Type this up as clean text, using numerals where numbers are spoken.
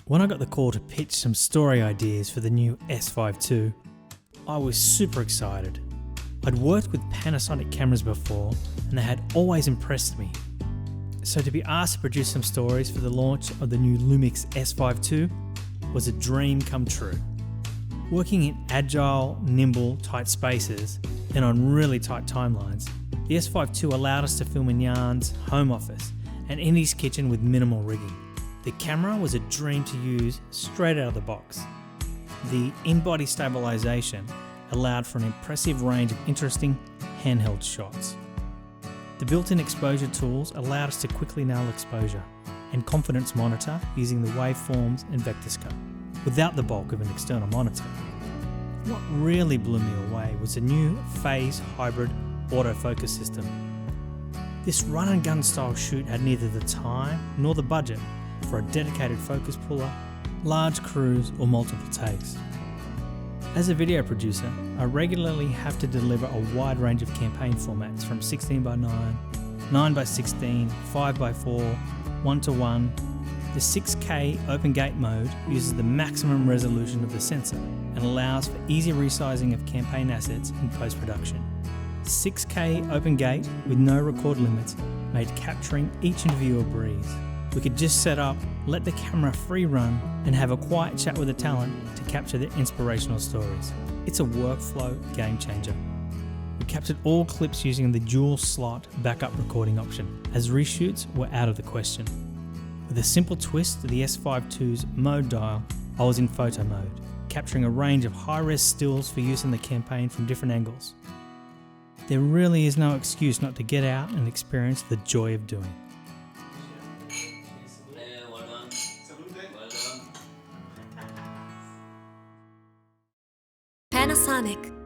When I got the call to pitch some story ideas for the new S5II, I was super excited. I'd worked with Panasonic cameras before and they had always impressed me. So to be asked to produce some stories for the launch of the new LUMIX S5II was a dream come true. Working in agile, nimble, tight spaces and on really tight timelines, the S5II allowed us to film in Yann's home office and in his kitchen with minimal rigging. The camera was a dream to use straight out of the box. The in-body stabilization allowed for an impressive range of interesting handheld shots. The built-in exposure tools allowed us to quickly nail exposure and confidence monitor using the waveforms and vector scope, without the bulk of an external monitor. What really blew me away was the new Phase Hybrid Autofocus system. This run-and-gun style shoot had neither the time nor the budget for a dedicated focus puller, large crews or multiple takes. As a video producer, I regularly have to deliver a wide range of campaign formats from 16:9, 9:16, 5:4, 1:1. The 6K open gate mode uses the maximum resolution of the sensor and allows for easy resizing of campaign assets in post-production. 6K open gate with no record limits made capturing each interview a breeze. We could just set up, let the camera free run and have a quiet chat with the talent to capture their inspirational stories. It's a workflow game changer. We captured all clips using the dual slot backup recording option, as reshoots were out of the question. With a simple twist to the S5II's mode dial, I was in photo mode, capturing a range of high-res stills for use in the campaign from different angles. There really is no excuse not to get out and experience the joy of doing. Panasonic.